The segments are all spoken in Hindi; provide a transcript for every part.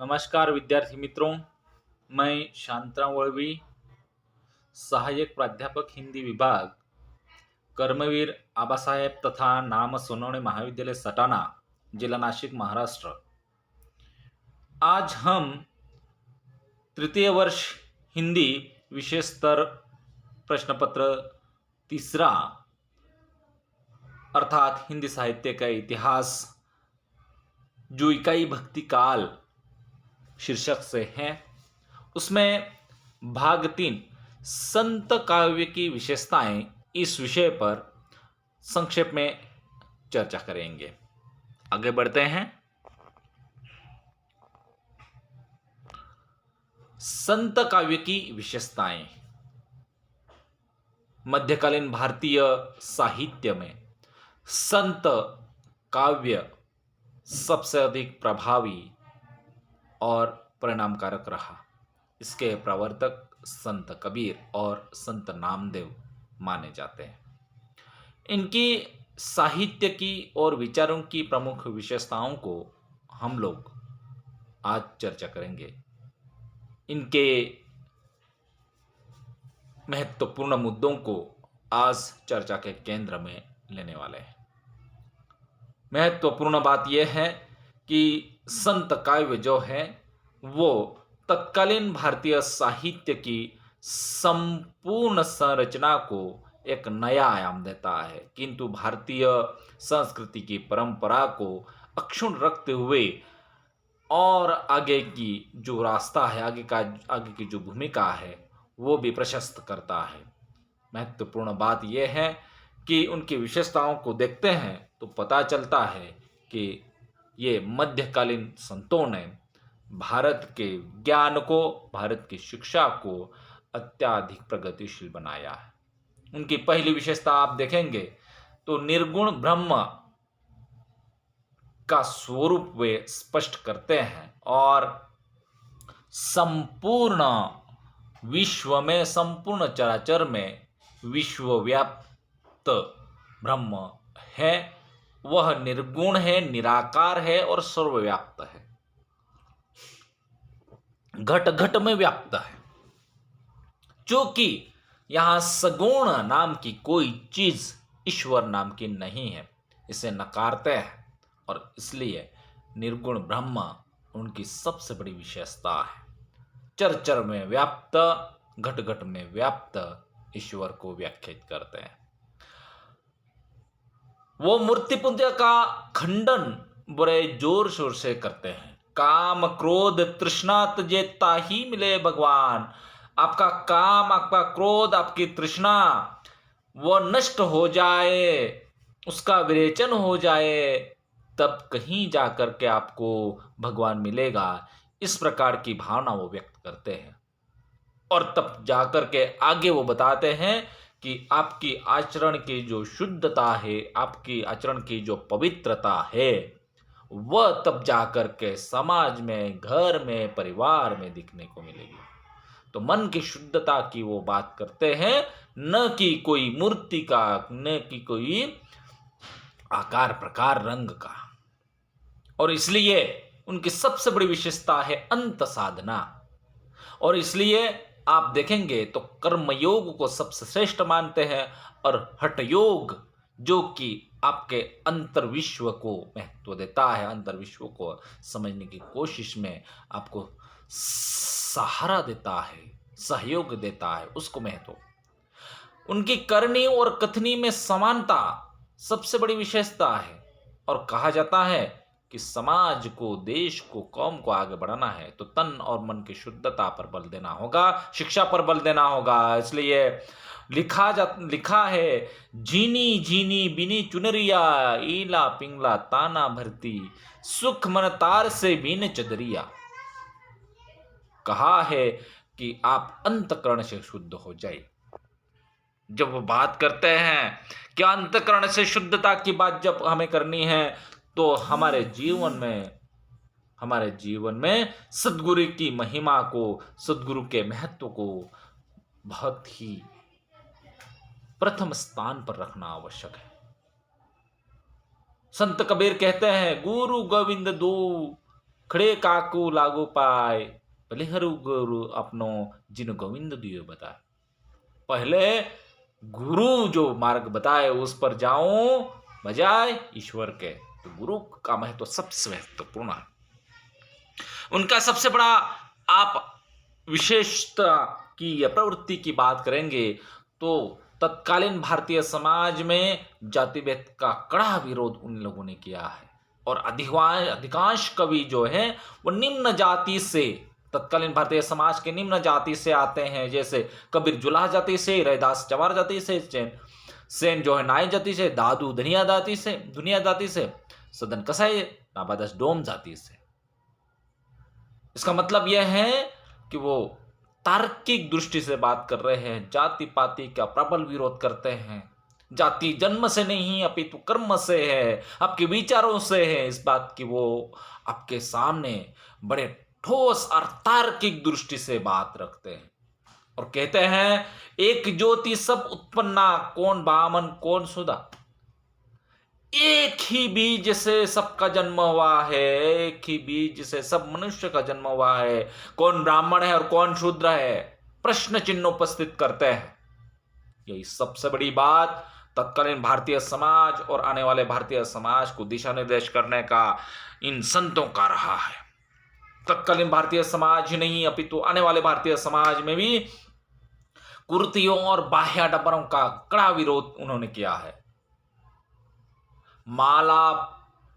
नमस्कार विद्यार्थी मित्रों, मैं शांतराम वळवी, सहायक प्राध्यापक हिंदी विभाग, कर्मवीर आबासाहेब तथा नाम सोनवणे महाविद्यालय सटाणा, जिला नासिक, महाराष्ट्र। आज हम तृतीय वर्ष हिंदी विषय स्तर प्रश्नपत्र तीसरा अर्थात हिंदी साहित्य का इतिहास जो इकाई भक्ति काल शीर्षक से है, उसमें भाग 3 संत काव्य की विशेषताएं, इस विषय पर संक्षेप में चर्चा करेंगे। आगे बढ़ते हैं। संत काव्य की विशेषताएं। मध्यकालीन भारतीय साहित्य में संत काव्य सबसे अधिक प्रभावी और परिणामकारक रहा। इसके प्रवर्तक संत कबीर और संत नामदेव माने जाते हैं। इनकी साहित्य की और विचारों की प्रमुख विशेषताओं को हम लोग आज चर्चा करेंगे। इनके महत्वपूर्ण मुद्दों को आज चर्चा के केंद्र में लेने वाले हैं। महत्वपूर्ण बात यह है कि संत काव्य जो है वो तत्कालीन भारतीय साहित्य की संपूर्ण संरचना को एक नया आयाम देता है, किंतु भारतीय संस्कृति की परंपरा को अक्षुण्ण रखते हुए और आगे की जो रास्ता है, आगे की जो भूमिका है, वो भी प्रशस्त करता है। महत्वपूर्ण बात यह है कि उनकी विशेषताओं को देखते हैं तो पता चलता है कि ये मध्यकालीन संतों ने भारत के ज्ञान को, भारत की शिक्षा को अत्याधिक प्रगतिशील बनाया है। उनकी पहली विशेषता आप देखेंगे तो निर्गुण ब्रह्म का स्वरूप वे स्पष्ट करते हैं और संपूर्ण विश्व में, संपूर्ण चराचर में विश्वव्याप्त ब्रह्म है, वह निर्गुण है, निराकार है और सर्वव्याप्त है, घट घट में व्याप्त है। जो कि यहां सगुण नाम की कोई चीज ईश्वर नाम की नहीं है, इसे नकारते हैं और इसलिए निर्गुण ब्रह्म उनकी सबसे बड़ी विशेषता है। चर में व्याप्त, घट घट में व्याप्त ईश्वर को व्याख्यात करते हैं। वो मूर्ति पूजा का खंडन बड़े जोर शोर से करते हैं। काम क्रोध तृष्णा तजेता ही मिले भगवान। आपका काम, आपका क्रोध, आपकी तृष्णा वो नष्ट हो जाए, उसका विरेचन हो जाए, तब कहीं जाकर के आपको भगवान मिलेगा। इस प्रकार की भावना वो व्यक्त करते हैं और तब जाकर के आगे वो बताते हैं कि आपकी आचरण की जो शुद्धता है, आपकी आचरण की जो पवित्रता है, वह तब जाकर के समाज में, घर में, परिवार में दिखने को मिलेगी। तो मन की शुद्धता की वो बात करते हैं, न कि कोई मूर्ति का, न कि कोई आकार प्रकार रंग का। और इसलिए उनकी सबसे बड़ी विशेषता है अंत साधना। और इसलिए आप देखेंगे तो कर्मयोग को सबसे श्रेष्ठ मानते हैं और हठ योग जो कि आपके अंतर्विश्व को महत्व देता है, अंतर्विश्व को समझने की कोशिश में आपको सहारा देता है, सहयोग देता है, उसको महत्व। उनकी करनी और कथनी में समानता सबसे बड़ी विशेषता है और कहा जाता है कि समाज को, देश को, कौम को आगे बढ़ाना है तो तन और मन की शुद्धता पर बल देना होगा, शिक्षा पर बल देना होगा। इसलिए लिखा है, झीनी झीनी बिनी चुनरिया, ईला पिंगला ताना भरती, सुख मन तार से बीन चदरिया। कहा है कि आप अंतकरण से शुद्ध हो जाए। जब वो बात करते हैं कि अंतकरण से शुद्धता की बात जब हमें करनी है तो हमारे जीवन में सद्गुरु की महिमा को, सद्गुरु के महत्व को बहुत ही प्रथम स्थान पर रखना आवश्यक है। संत कबीर कहते हैं, गुरु गोविंद दो खड़े काकू लागू पाए, बलिहारू गुरु अपनो जिन गोविंद दियो बताए। पहले गुरु जो मार्ग बताए उस पर जाऊं बजाय ईश्वर के। तो गुरु का महत्व सबसे महत्वपूर्ण है। उनका सबसे बड़ा आप विशेषता की या प्रवृत्ति की बात करेंगे तो तत्कालीन भारतीय समाज में जाति भेद का कड़ा विरोध उन लोगों ने किया है। और अधिकांश कवि जो है वो निम्न जाति से, तत्कालीन भारतीय समाज के निम्न जाति से आते हैं। जैसे कबीर जुलाह जाति से, रैदास चमार जाति से, सेन जो है नाई जाति से, दादू दुनिया जाति से, सदन कसाई नाबादस डोम जाति से। इसका मतलब यह है कि वो तार्किक दृष्टि से बात कर रहे हैं, जाति पाति का प्रबल विरोध करते हैं। जाति जन्म से नहीं अपितु कर्म से है, आपके विचारों से है। इस बात की वो आपके सामने बड़े ठोस और तार्किक दृष्टि से बात रखते हैं और कहते हैं एक ज्योति सब उत्पन्ना, कौन बामन कौन सुधा। एक ही बीज से सबका जन्म हुआ है, एक ही बीज से सब मनुष्य का जन्म हुआ है। कौन ब्राह्मण है और कौन शूद्र है, प्रश्न चिन्ह उपस्थित करते हैं। यही सबसे बड़ी बात तत्कालीन भारतीय समाज और आने वाले भारतीय समाज को दिशा निर्देश करने का इन संतों का रहा है। तत्कालीन भारतीय समाज ही नहीं अपितु आने वाले भारतीय समाज में भी कुर्तियों और बाह्याडंबरों का कड़ा विरोध उन्होंने किया है। माला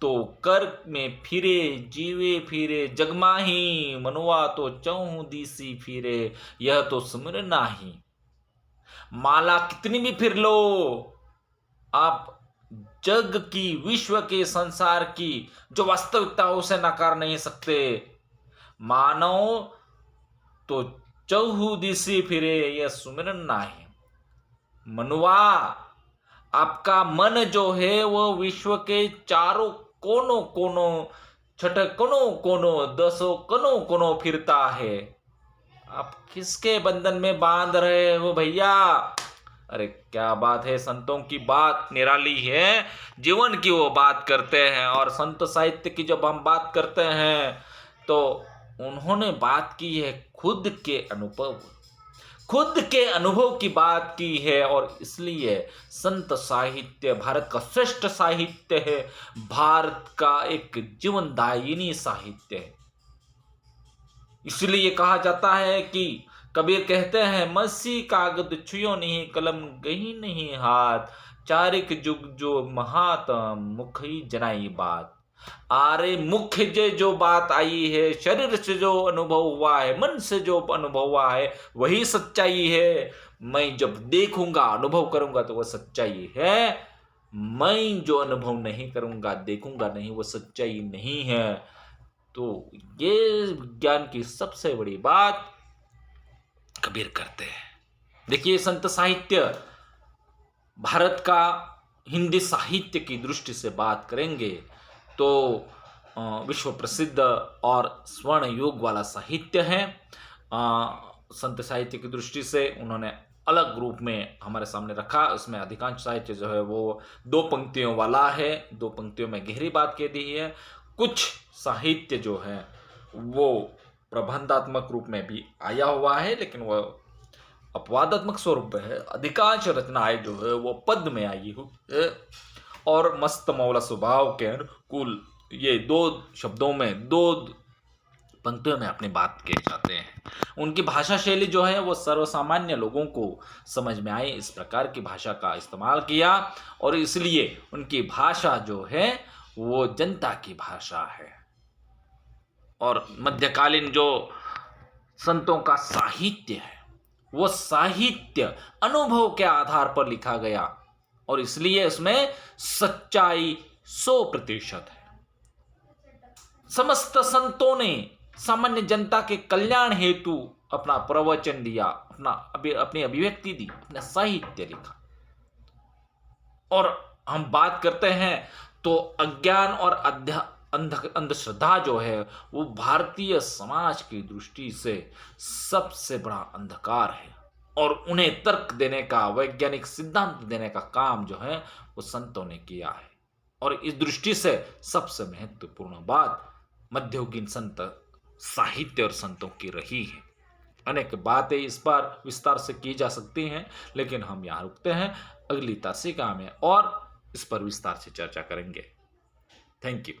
तो कर में फिरे, जीवे फिरे जगमाही, मनुआ तो चौहू दिसी फिरे, यह तो सुमिर नाही। माला कितनी भी फिर लो, आप जग की, विश्व के, संसार की जो वास्तविकता उसे नकार नहीं सकते। मानो तो चौहू दिसी फिरे, यह सुमिरन नाही। मनुआ, आपका मन जो है वो विश्व के चारों कोनों कोनों, छठे कोनों कोनों, दसों कोनों कोनों फिरता है। आप किसके बंधन में बांध रहे हो भैया? अरे क्या बात है, संतों की बात निराली है, जीवन की वो बात करते हैं। और संत साहित्य की जब हम बात करते हैं तो उन्होंने बात की है खुद के अनुभव की बात की है। और इसलिए संत साहित्य भारत का श्रेष्ठ साहित्य है, भारत का एक जीवनदायिनी साहित्य है। इसलिए कहा जाता है कि कबीर कहते हैं मसी कागद छुयो नहीं, कलम गही नहीं हाथ, चारिक जुग जो महात्म मुख ही जनाई बात। आरे मुख्य जो बात आई है, शरीर से जो अनुभव हुआ है, मन से जो अनुभव हुआ है वही सच्चाई है। मैं जब देखूंगा, अनुभव करूंगा तो वह सच्चाई है। मैं जो अनुभव नहीं करूंगा, देखूंगा नहीं, वो सच्चाई नहीं है। तो ये विज्ञान की सबसे बड़ी बात कबीर करते हैं। देखिए, संत साहित्य भारत का हिंदी साहित्य की दृष्टि से बात करेंगे तो विश्व प्रसिद्ध और स्वर्ण युग वाला साहित्य है। संत साहित्य की दृष्टि से उन्होंने अलग रूप में हमारे सामने रखा। उसमें अधिकांश साहित्य जो है वो दो पंक्तियों वाला है, दो पंक्तियों में गहरी बात कह दी है। कुछ साहित्य जो है वो प्रबंधात्मक रूप में भी आया हुआ है, लेकिन वह अपवादात्मक स्वरूप है। अधिकांश रचनाएं जो है वो पद में आई हुई है और मस्त मौला स्वभाव के अनुकूल ये दो शब्दों में, दो पंक्तियों में अपनी बात कह जाते हैं। उनकी भाषा शैली जो है वो सर्वसामान्य लोगों को समझ में आए इस प्रकार की भाषा का इस्तेमाल किया, और इसलिए उनकी भाषा जो है वो जनता की भाषा है। और मध्यकालीन जो संतों का साहित्य है वो साहित्य अनुभव के आधार पर लिखा गया, और इसलिए इसमें सच्चाई 100% है। समस्त संतों ने सामान्य जनता के कल्याण हेतु अपना प्रवचन दिया, अपनी अभिव्यक्ति दी, अपना साहित्य लिखा। और हम बात करते हैं तो अज्ञान और अंधश्रद्धा जो है वो भारतीय समाज की दृष्टि से सबसे बड़ा अंधकार है, और उन्हें तर्क देने का, वैज्ञानिक सिद्धांत देने का काम जो है वो संतों ने किया है। और इस दृष्टि से सबसे महत्वपूर्ण बात मध्ययुगीन संत साहित्य और संतों की रही है। अनेक बातें इस पर विस्तार से की जा सकती हैं, लेकिन हम यहाँ रुकते हैं। अगली तासिका में और इस पर विस्तार से चर्चा करेंगे। Thank you.